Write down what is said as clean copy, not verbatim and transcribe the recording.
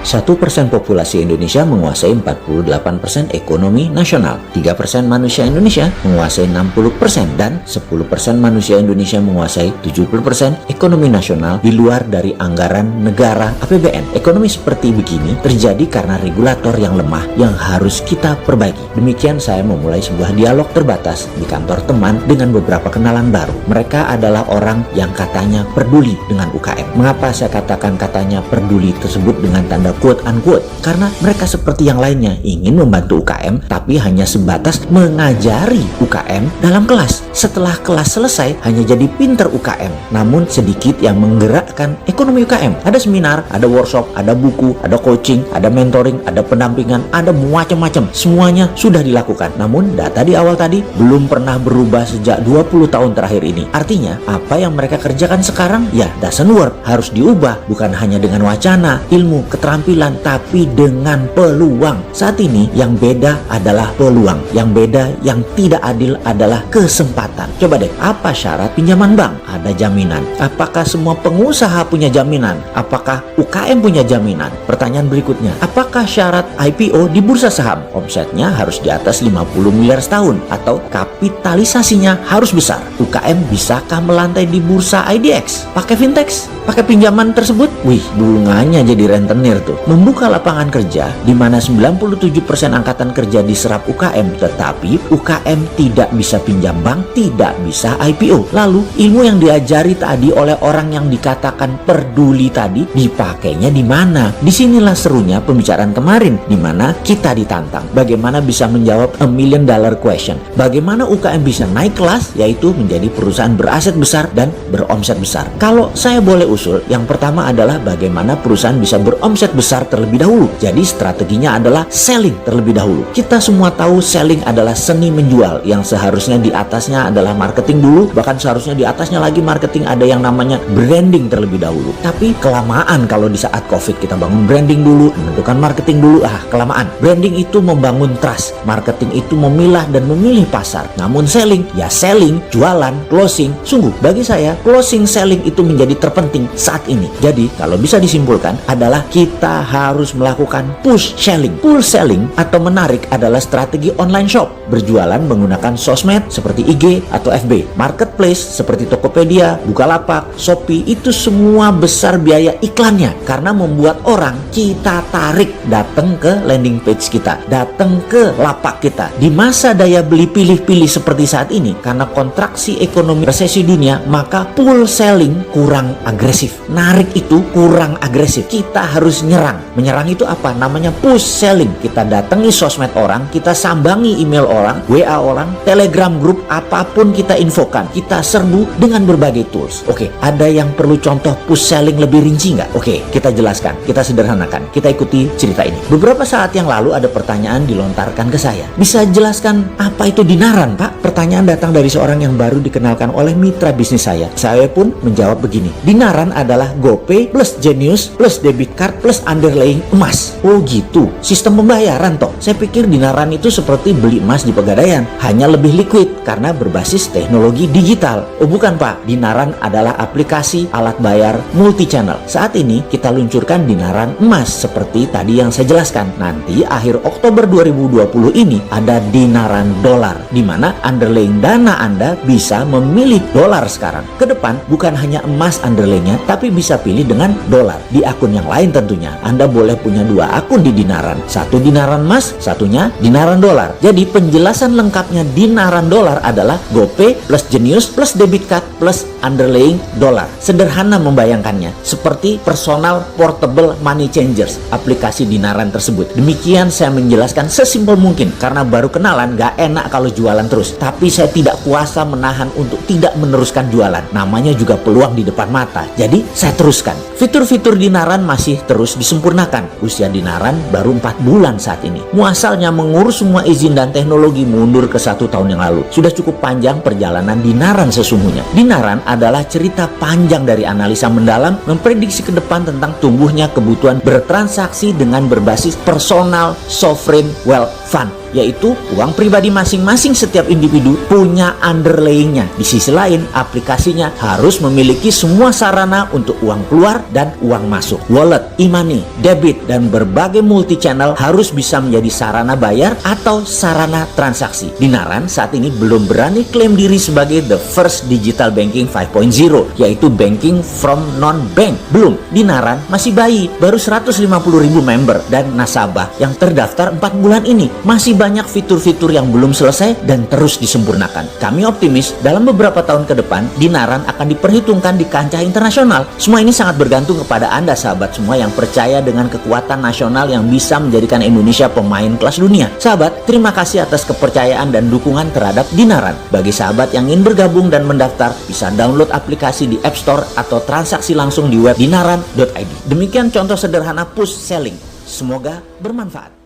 1% populasi Indonesia menguasai 48% ekonomi nasional. 3% manusia Indonesia menguasai 60% dan 10% manusia Indonesia menguasai 70% ekonomi nasional di luar dari anggaran negara APBN. Ekonomi seperti begini terjadi karena regulator yang lemah yang harus kita perbaiki. Demikian saya memulai sebuah dialog terbatas di kantor teman dengan beberapa kenalan baru. Mereka adalah orang yang katanya peduli dengan UKM. Mengapa saya katakan katanya peduli tersebut dengan tanda quote unquote? Karena mereka seperti yang lainnya ingin membantu UKM tapi hanya sebatas mengajari UKM dalam kelas. Setelah kelas selesai hanya jadi pinter UKM, namun sedikit yang menggerakkan ekonomi UKM. Ada seminar, ada workshop, ada buku, ada coaching, ada mentoring, ada pendampingan, ada macam-macam. Semuanya sudah dilakukan. Namun data di awal tadi belum pernah berubah sejak 20 tahun terakhir ini. Artinya apa yang mereka kerjakan sekarang ya doesn't work. Harus diubah, bukan hanya dengan wacana, ilmu, keterampilan, tapi dengan peluang. Saat ini yang beda adalah peluang. Yang beda, yang tidak adil adalah kesempatan. Coba deh, apa syarat pinjaman bank? Ada jaminan. Apakah semua pengusaha punya jaminan? Apakah UKM punya jaminan? Pertanyaan berikutnya, apakah syarat IPO di bursa saham? Omsetnya harus di atas 50 miliar setahun atau kapitalisasinya harus besar. UKM bisakah melantai di bursa IDX? Pakai fintech? Pakai pinjaman tersebut? Wih, bunganya jadi rentenir tuh. Membuka lapangan kerja di mana 97% angkatan kerja diserap UKM, tetapi UKM tidak bisa pinjam bank, tidak bisa IPO. Lalu ilmu yang diajari tadi oleh orang yang dikatakan peduli tadi dipakainya di mana? Disinilah serunya pembicaraan kemarin, di mana kita ditantang bagaimana bisa menjawab $1 million question. Bagaimana UKM bisa naik kelas, yaitu menjadi perusahaan beraset besar dan beromset besar. Kalau saya boleh usul, yang pertama adalah bagaimana perusahaan bisa beromset besar terlebih dahulu. Jadi strateginya adalah selling terlebih dahulu. Kita semua tahu selling adalah seni menjual, yang seharusnya di atasnya adalah marketing dulu, bahkan seharusnya di atasnya lagi marketing ada yang namanya branding terlebih dahulu. Tapi kelamaan kalau di saat COVID kita bangun branding dulu, menentukan marketing dulu, kelamaan. Branding itu membangun trust, marketing itu memilah dan memilih pasar. Namun selling, ya selling, jualan, closing. Sungguh bagi saya closing selling itu menjadi terpenting saat ini. Jadi kalau bisa disimpulkan adalah kita harus melakukan push selling. Pull selling atau menarik adalah strategi online shop, berjualan menggunakan sosmed seperti IG atau FB, marketplace seperti Tokopedia, Bukalapak, Shopee. Itu semua besar biaya iklannya karena membuat orang kita tarik datang ke landing page kita, datang ke lapak kita. Di masa daya beli pilih-pilih seperti saat ini, karena kontraksi ekonomi resesi dunia, maka pull selling kurang agresif, narik itu kurang agresif. Kita harus nyerang. Menyerang itu apa? Namanya push selling. Kita datangi sosmed orang, kita sambangi email orang, WA orang, Telegram grup, apapun kita infokan, kita serbu dengan berbagai tools. Oke, ada yang perlu contoh push selling lebih rinci nggak? Oke, kita jelaskan, kita sederhanakan, kita ikuti cerita ini. Beberapa saat yang lalu ada pertanyaan dilontarkan ke saya. Bisa jelaskan apa itu dinaran, Pak? Pertanyaan datang dari seorang yang baru dikenalkan oleh mitra bisnis saya. Saya pun menjawab begini. Dinaran adalah GoPay plus Genius plus debit card plus underlying emas. Oh gitu, sistem pembayaran toh. Saya pikir dinaran itu seperti beli emas di Pegadaian, hanya lebih liquid karena berbasis teknologi digital. Oh bukan Pak, dinaran adalah aplikasi alat bayar multi channel. Saat ini kita luncurkan dinaran emas seperti tadi yang saya jelaskan. Nanti akhir Oktober 2020 ini ada dinaran dolar, di mana underlying dana Anda bisa memilih dolar sekarang. Ke depan bukan hanya emas underlyingnya, tapi bisa pilih dengan dolar. Di akun yang lain tentunya, Anda boleh punya 2 akun di dinaran. Satu dinaran emas, satunya dinaran dolar. Jadi penjelasan lengkapnya dinaran dolar adalah GoPay plus Genius plus debit card plus underlying dolar. Sederhana membayangkannya, seperti personal portable money changers, aplikasi dinaran tersebut. Demikian saya menjelaskan sesimpel mungkin, karena baru kenalan gak enak kalau jualan terus. Tapi saya tidak kuasa menahan untuk tidak meneruskan jualan. Namanya juga peluang di depan mata. Jadi saya teruskan. Fitur-fitur dinaran masih terus disempurnakan. Usia dinaran baru 4 bulan saat ini. Muasalnya mengurus semua izin dan teknologi mundur ke 1 tahun yang lalu. Sudah cukup panjang perjalanan dinaran sesungguhnya. Dinaran adalah cerita panjang dari analisa mendalam, memprediksi ke depan tentang tumbuhnya kebutuhan bertransaksi dengan berbasis personal sovereign wealth fund. yaitu uang pribadi masing-masing setiap individu punya underlayingnya. Di sisi lain, aplikasinya harus memiliki semua sarana untuk uang keluar dan uang masuk. Wallet, e-money, debit, dan berbagai multi-channel harus bisa menjadi sarana bayar atau sarana transaksi. Dinaran saat ini belum berani klaim diri sebagai the first digital banking 5.0, yaitu banking from non-bank. Belum, Dinaran masih bayi, baru 150.000 member dan nasabah yang terdaftar 4 bulan ini. Masih banyak fitur-fitur yang belum selesai dan terus disempurnakan. Kami optimis dalam beberapa tahun ke depan Dinaran akan diperhitungkan di kancah internasional. Semua ini sangat bergantung kepada Anda sahabat semua yang percaya dengan kekuatan nasional yang bisa menjadikan Indonesia pemain kelas dunia. Sahabat, terima kasih atas kepercayaan dan dukungan terhadap Dinaran. Bagi sahabat yang ingin bergabung dan mendaftar, bisa download aplikasi di App Store atau transaksi langsung di web dinaran.id. Demikian contoh sederhana push selling. Semoga bermanfaat.